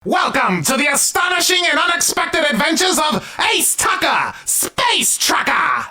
Welcome to the astonishing and unexpected adventures of Ace Tucker, Space Trucker!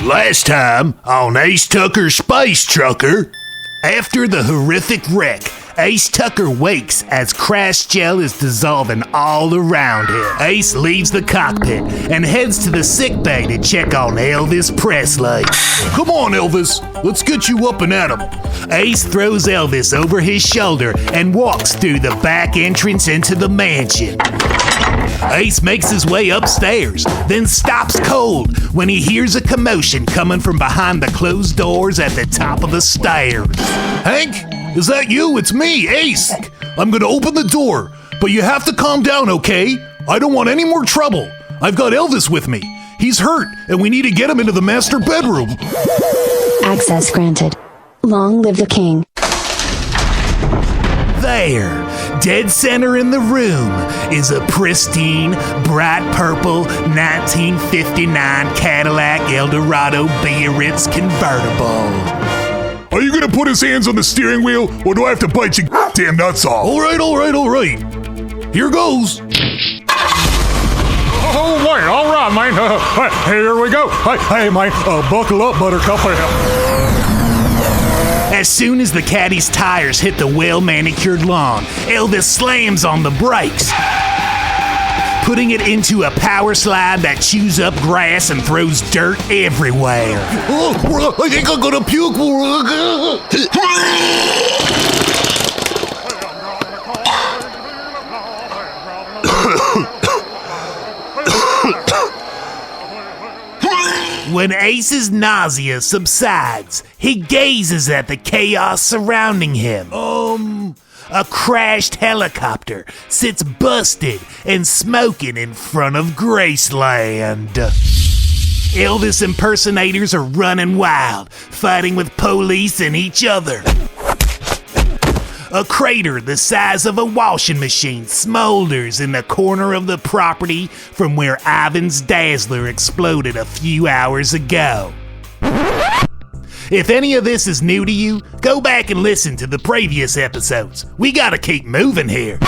Last time on Ace Tucker's Space Trucker, after the horrific wreck, Ace Tucker wakes as crash gel is dissolving all around him. Ace leaves the cockpit and heads to the sick bay to check on Elvis Presley. Come on, Elvis, let's get you up and at him. Ace throws Elvis over his shoulder and walks through the back entrance into the mansion. Ace makes his way upstairs, then stops cold when he hears a commotion coming from behind the closed doors at the top of the stairs. Hank, is that you? It's me, Ace. I'm gonna open the door, but you have to calm down, okay? I don't want any more trouble. I've got Elvis with me. He's hurt, and we need to get him into the master bedroom. Access granted. Long live the king. There, dead center in the room, is a pristine, bright purple 1959 Cadillac Eldorado Biarritz convertible. Are you gonna put his hands on the steering wheel, or do I have to bite your damn nuts off? All right. Here goes. Oh, wait, all right, man. Here we go. Hey, man, buckle up, Buttercup. As soon as the caddy's tires hit the well-manicured lawn, Elvis slams on the brakes, putting it into a power slide that chews up grass and throws dirt everywhere. Oh, I think I'm gonna puke. When Ace's nausea subsides, he gazes at the chaos surrounding him. A crashed helicopter sits busted and smoking in front of Graceland. Elvis impersonators are running wild, fighting with police and each other. A crater the size of a washing machine smolders in the corner of the property from where Ivan's Dazzler exploded a few hours ago. If any of this is new to you, go back and listen to the previous episodes. We gotta keep moving here.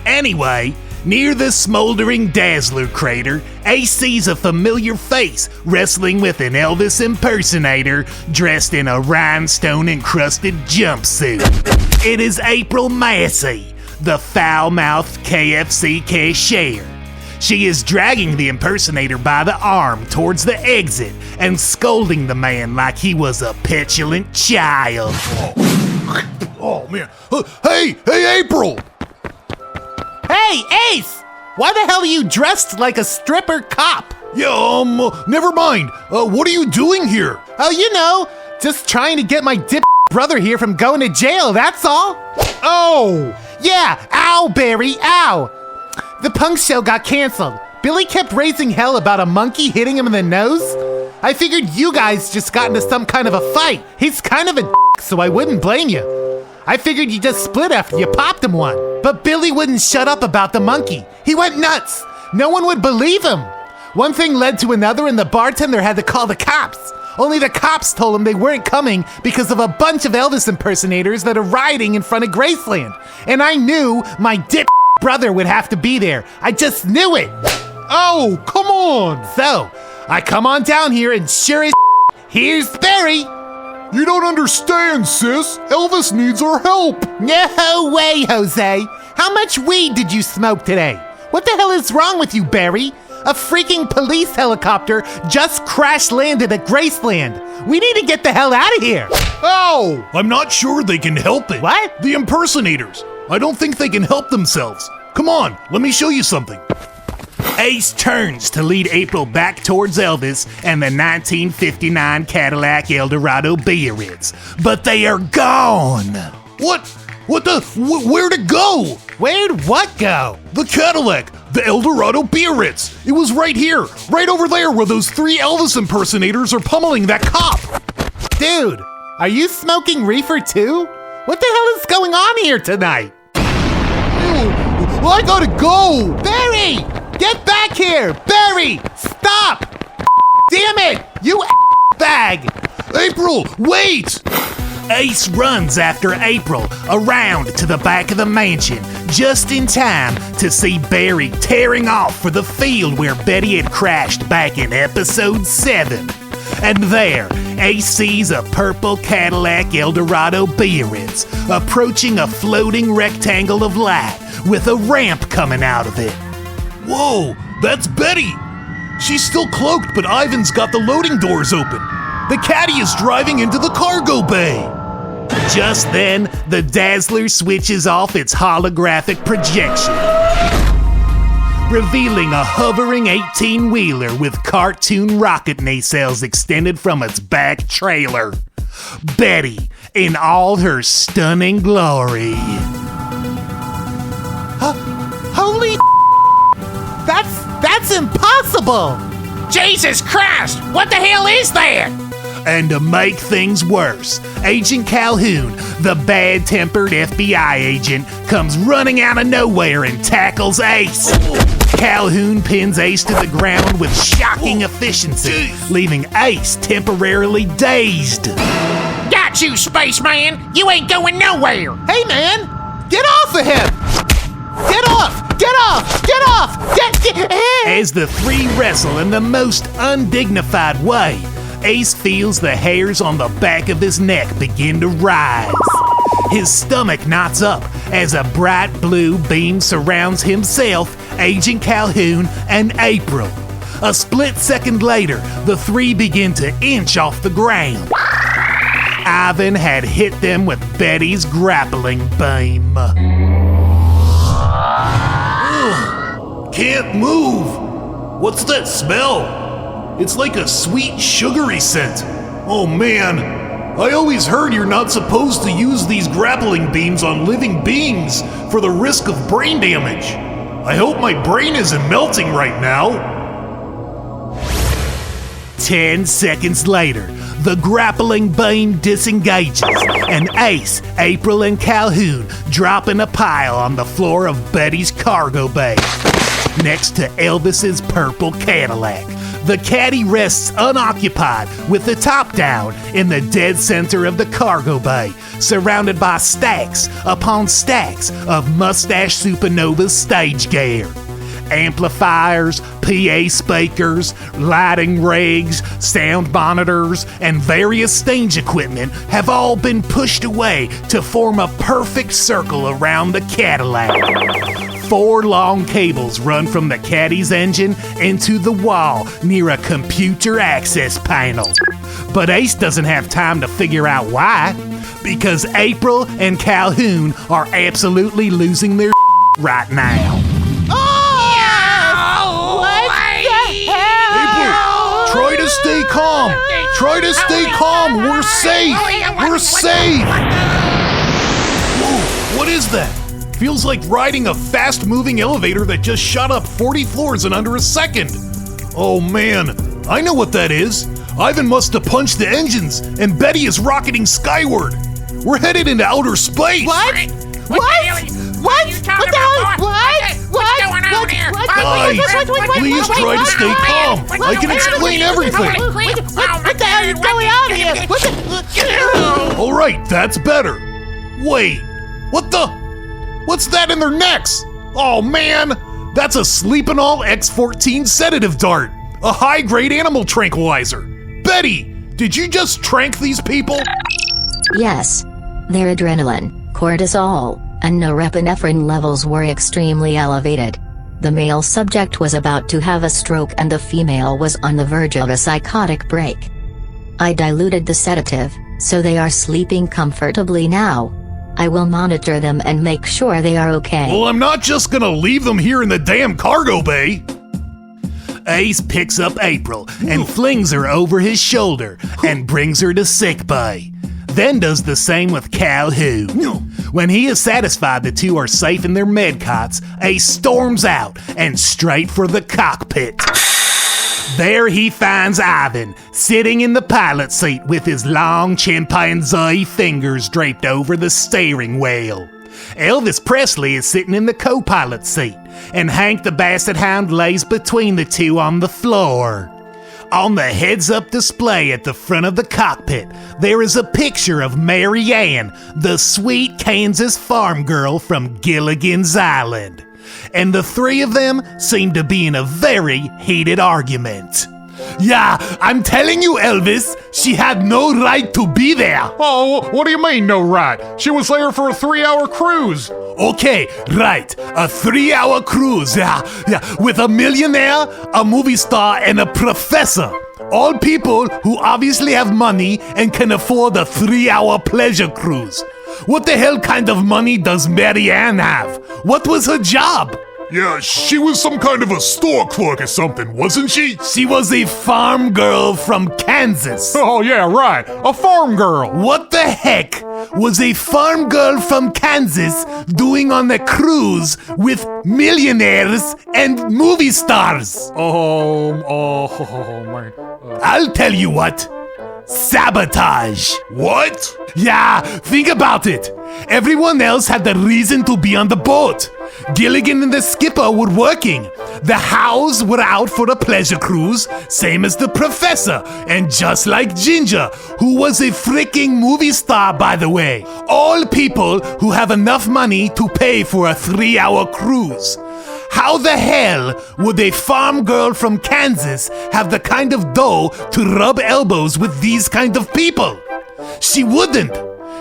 Anyway, near the smoldering Dazzler crater, Ace sees a familiar face wrestling with an Elvis impersonator dressed in a rhinestone-encrusted jumpsuit. It is April Massey, the foul-mouthed KFC cashier. She is dragging the impersonator by the arm towards the exit and scolding the man like he was a petulant child. Oh, man. Hey, April! Hey, Ace! Why the hell are you dressed like a stripper cop? Yeah, never mind. What are you doing here? Oh, you know, just trying to get my dip brother here from going to jail, that's all. Oh! Yeah, ow, Barry, ow! The punk show got canceled. Billy kept raising hell about a monkey hitting him in the nose. I figured you guys just got into some kind of a fight. He's kind of a so I wouldn't blame you. I figured you just split after you popped him one. But Billy wouldn't shut up about the monkey. He went nuts. No one would believe him. One thing led to another and the bartender had to call the cops. Only the cops told him they weren't coming because of a bunch of Elvis impersonators that are rioting in front of Graceland. And I knew my dip brother would have to be there. I just knew it. Oh, come on! So, I come on down here and sure as here's Barry. You don't understand, sis. Elvis needs our help. No way, Jose. How much weed did you smoke today? What the hell is wrong with you, Barry? A freaking police helicopter just crash landed at Graceland. We need to get the hell out of here. Ow! I'm not sure they can help it. What? The impersonators. I don't think they can help themselves. Come on, let me show you something. Ace turns to lead April back towards Elvis and the 1959 Cadillac Eldorado Biarritz, but they are gone. What? Where'd it go? Where'd what go? The Cadillac, the Eldorado Biarritz. It was right here, right over there where those 3 Elvis impersonators are pummeling that cop. Dude, are you smoking reefer too? What the hell is going on here tonight? Well, I gotta go. Barry! Get back here! Barry! Stop! Damn it! You bag! April, wait! Ace runs after April around to the back of the mansion just in time to see Barry tearing off for the field where Betty had crashed back in episode 7. And there, Ace sees a purple Cadillac Eldorado Biarritz approaching a floating rectangle of light with a ramp coming out of it. Whoa, that's Betty! She's still cloaked, but Ivan's got the loading doors open. The caddy is driving into the cargo bay. Just then, the Dazzler switches off its holographic projection, revealing a hovering 18-wheeler with cartoon rocket nacelles extended from its back trailer. Betty, in all her stunning glory. Holy That's impossible! Jesus Christ! What the hell is that? And to make things worse, Agent Calhoun, the bad-tempered FBI agent, comes running out of nowhere and tackles Ace. Calhoun pins Ace to the ground with shocking efficiency, leaving Ace temporarily dazed. Got you, spaceman! You ain't going nowhere! Hey man! Get off of him! Get off! Get off! Get off! Get As the 3 wrestle in the most undignified way, Ace feels the hairs on the back of his neck begin to rise. His stomach knots up as a bright blue beam surrounds himself, Agent Calhoun, and April. A split second later, the 3 begin to inch off the ground. Ivan had hit them with Betty's grappling beam. Ugh, can't move. What's that smell? It's like a sweet, sugary scent. Oh man, I always heard you're not supposed to use these grappling beams on living beings for the risk of brain damage. I hope my brain isn't melting right now. 10 seconds later, the grappling beam disengages, and Ace, April, and Calhoun drop in a pile on the floor of Betty's cargo bay, next to Elvis's purple Cadillac. The caddy rests unoccupied with the top down in the dead center of the cargo bay, surrounded by stacks upon stacks of Mustache Supernova's stage gear. Amplifiers, PA speakers, lighting rigs, sound monitors, and various stage equipment have all been pushed away to form a perfect circle around the Cadillac. 4 long cables run from the caddy's engine into the wall near a computer access panel. But Ace doesn't have time to figure out why, because April and Calhoun are absolutely losing their right now. Try to stay calm. Try to stay calm. We're safe. We're safe. Whoa, what is that? Feels like riding a fast-moving elevator that just shot up 40 floors in under a second. Oh man, I know what that is. Ivan must have punched the engines, and Betty is rocketing skyward. We're headed into outer space. What? What? What the hell? What's going on here? Guys, please try to stay calm. I can explain everything. What the hell is going on here? All right, that's better. Wait, what the? What's that in their necks? Oh man, that's a Sleepinol X14 sedative dart. a high-grade animal tranquilizer. Betty, did you just trank these people? Yes. Their adrenaline, cortisol, and norepinephrine levels were extremely elevated. The male subject was about to have a stroke and the female was on the verge of a psychotic break. I diluted the sedative, so they are sleeping comfortably now. I will monitor them and make sure they are okay. Well, I'm not just gonna leave them here in the damn cargo bay. Ace picks up April and flings her over his shoulder and brings her to sick bay. Then does the same with Calhoun. When he is satisfied the two are safe in their med cots, Ace storms out and straight for the cockpit. There he finds Ivan, sitting in the pilot seat with his long chimpanzee fingers draped over the steering wheel. Elvis Presley is sitting in the co-pilot seat, and Hank the Basset Hound lays between the two on the floor. On the heads-up display at the front of the cockpit, there is a picture of Mary Ann, the sweet Kansas farm girl from Gilligan's Island. And the three of them seem to be in a very heated argument. Yeah, I'm telling you, Elvis, she had no right to be there. Oh, what do you mean, no right? She was there for a 3-hour cruise. Okay, right, a 3-hour cruise, yeah, with a millionaire, a movie star, and a professor. All people who obviously have money and can afford a 3-hour pleasure cruise. What the hell kind of money does Mary Ann have? What was her job? Yeah, she was some kind of a store clerk or something, wasn't she? She was a farm girl from Kansas. Oh, yeah, right. A farm girl. What the heck was a farm girl from Kansas doing on a cruise with millionaires and movie stars? Oh, man. I'll tell you what. Sabotage. What? Yeah, think about it. Everyone else had the reason to be on the boat. Gilligan and the skipper were working. The Howes were out for a pleasure cruise, same as the professor, and just like Ginger, who was a freaking movie star, by the way. All people who have enough money to pay for a 3-hour cruise. How the hell would a farm girl from Kansas have the kind of dough to rub elbows with these kind of people? She wouldn't.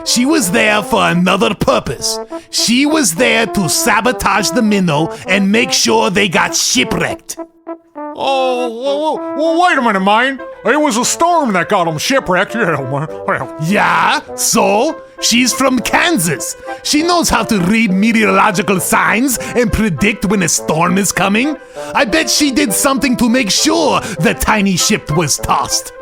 She was there for another purpose. She was there to sabotage the minnow and make sure they got shipwrecked. Oh, well, wait a minute, man. It was a storm that got them shipwrecked. Yeah, man. Well. Yeah, so? She's from Kansas. She knows how to read meteorological signs and predict when a storm is coming. I bet she did something to make sure the tiny ship was tossed.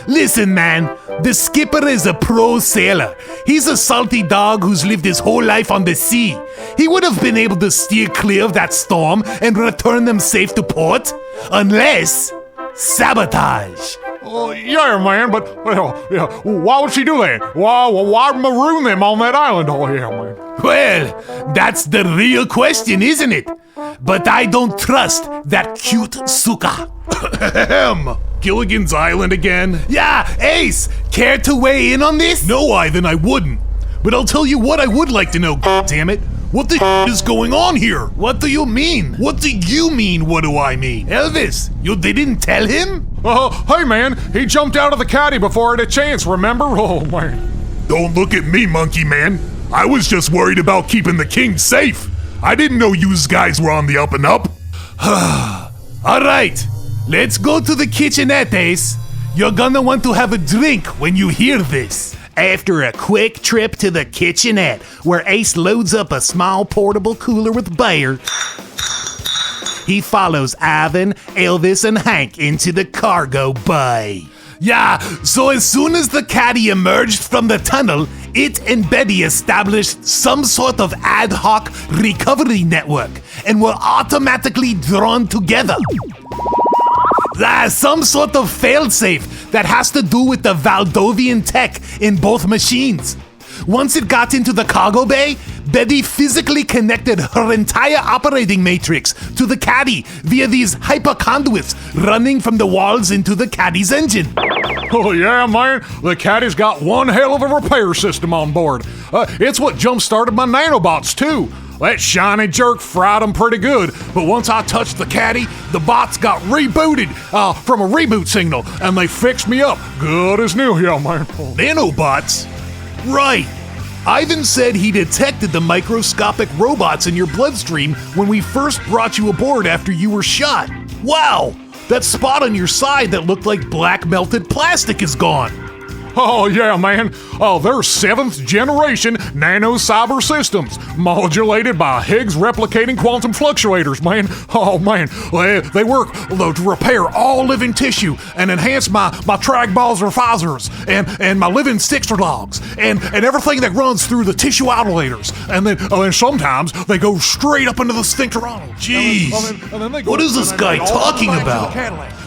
Listen, man, the skipper is a pro sailor. He's a salty dog who's lived his whole life on the sea. He would have been able to steer clear of that storm and return them safe to port, unless sabotage. Oh, yeah, man, but, well, yeah, why would she do that? Why maroon them on that island? Oh, yeah, man. Well, that's the real question, isn't it? But I don't trust that cute Suka. Gilligan's Island again? Yeah, Ace, care to weigh in on this? No, Ivan, I wouldn't. But I'll tell you what I would like to know, damn it. What the is going on here? What do you mean? What do you mean, what do I mean? Elvis, you didn't tell him? Hey man, he jumped out of the caddy before I had a chance, remember? Oh man. Don't look at me, monkey man. I was just worried about keeping the king safe. I didn't know yous guys were on the up and up. All right, let's go to the kitchenette, Ace. You're gonna want to have a drink when you hear this. After a quick trip to the kitchenette, where Ace loads up a small portable cooler with beer, he follows Ivan, Elvis, and Hank into the cargo bay. Yeah, so as soon as the caddy emerged from the tunnel, it and Betty established some sort of ad hoc recovery network and were automatically drawn together. Some sort of failsafe that has to do with the Valdovian tech in both machines. Once it got into the cargo bay, Betty physically connected her entire operating matrix to the caddy via these hyperconduits running from the walls into the caddy's engine. Oh yeah, man, the caddy's got one hell of a repair system on board. It's what jump-started my nanobots too. that shiny jerk fried them pretty good, but once I touched the caddy, the bots got rebooted from a reboot signal, and they fixed me up good as new, yeah, man. Nanobots? Right. Ivan said he detected the microscopic robots in your bloodstream when we first brought you aboard after you were shot. Wow! That spot on your side that looked like black melted plastic is gone. Oh, yeah, man. Oh, they're 7th generation nano cyber systems, modulated by Higgs replicating quantum fluctuators, man. Oh, man. They work to repair all living tissue and enhance my tragballs or phosphors and my living Stixter logs and everything that runs through the tissue alveolators. And then sometimes they go straight up into the sphincteronal. Jeez. What is this guy talking about?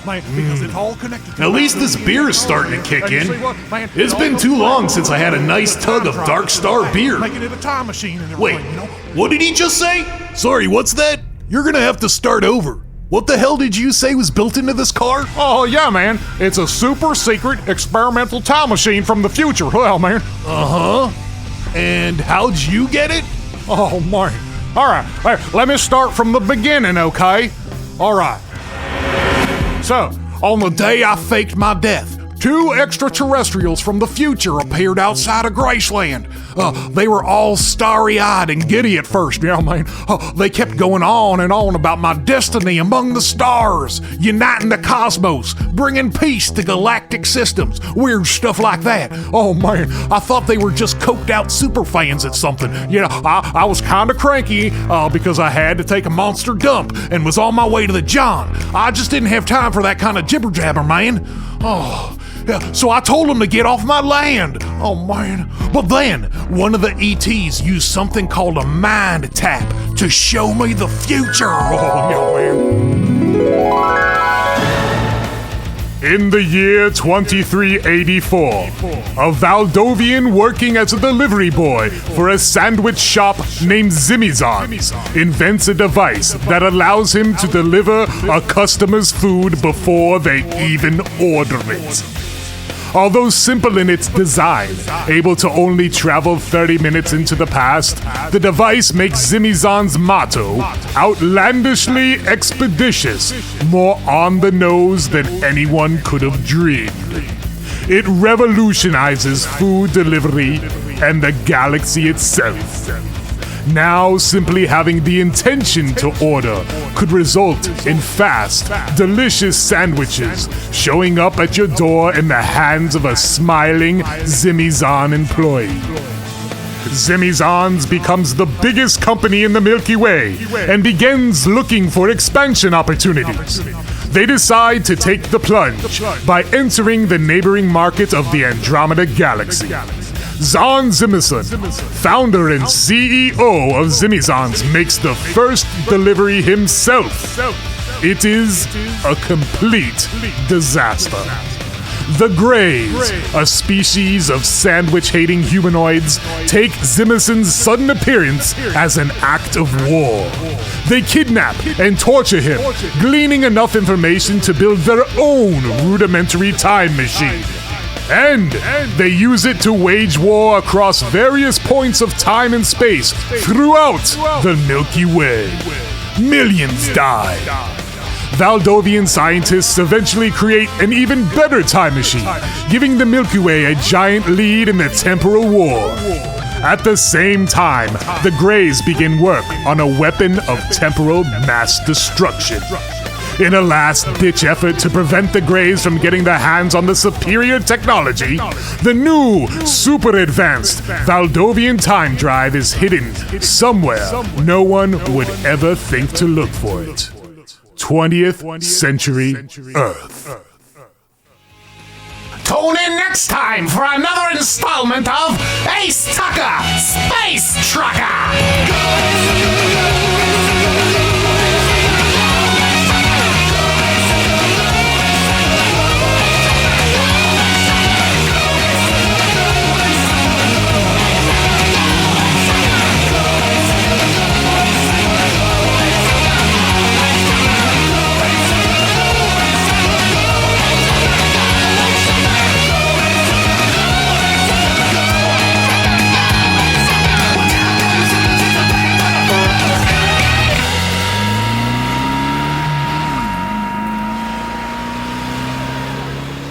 Because it's all connected. At least this beer is starting to kick in. It's been too long since I had a nice tug of Dark Star beer. Making it a time machine and Wait, everything, you know? what did he just say? Sorry, what's that? You're gonna have to start over. What the hell did you say was built into this car? Oh, yeah, man. It's a super secret experimental time machine from the future. Well, man. Uh-huh. And how'd you get it? Oh, man. All right. Hey, let me start from the beginning, okay? All right. So, on the day I faked my death, 2 extraterrestrials from the future appeared outside of Graceland. They were all starry-eyed and giddy at first, yeah, man. They kept going on and on about my destiny among the stars, uniting the cosmos, bringing peace to galactic systems, weird stuff like that. Oh, man, I thought they were just coked-out super fans at something. You know, I was kind of cranky because I had to take a monster dump and was on my way to the John. I just didn't have time for that kind of jibber-jabber, man. Oh, yeah, so I told him to get off my land. Oh, man. But then, one of the ETs used something called a mind tap to show me the future. Oh, yeah, man. In the year 2384, a Valdovian working as a delivery boy for a sandwich shop named Zimizon's invents a device that allows him to deliver a customer's food before they even order it. Although simple in its design, able to only travel 30 minutes into the past, the device makes Zimizon's motto, outlandishly expeditious, more on the nose than anyone could have dreamed. It revolutionizes food delivery and the galaxy itself. Now, simply having the intention to order could result in fast, delicious sandwiches showing up at your door in the hands of a smiling Zimizon employee. Zimizon's becomes the biggest company in the Milky Way and begins looking for expansion opportunities. They decide to take the plunge by entering the neighboring market of the Andromeda Galaxy. Zon Zimmerson, founder and CEO of Zimizon's, makes the first delivery himself. It is a complete disaster. The Greys, a species of sandwich-hating humanoids, take Zimmerson's sudden appearance as an act of war. They kidnap and torture him, gleaning enough information to build their own rudimentary time machine. And they use it to wage war across various points of time and space throughout the Milky Way. Millions die. Valdovian scientists eventually create an even better time machine, giving the Milky Way a giant lead in the temporal war. At the same time, the Greys begin work on a weapon of temporal mass destruction. In a last-ditch effort to prevent the Greys from getting their hands on the superior technology, the new, super-advanced Valdovian time drive is hidden somewhere no one would ever think to look for it. 20th century Earth. Tune in next time for another installment of Ace Tucker, Space Trucker!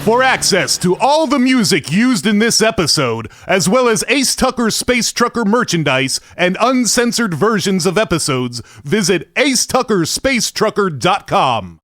For access to all the music used in this episode, as well as Ace Tucker Space Trucker merchandise and uncensored versions of episodes, visit acetuckerspacetrucker.com.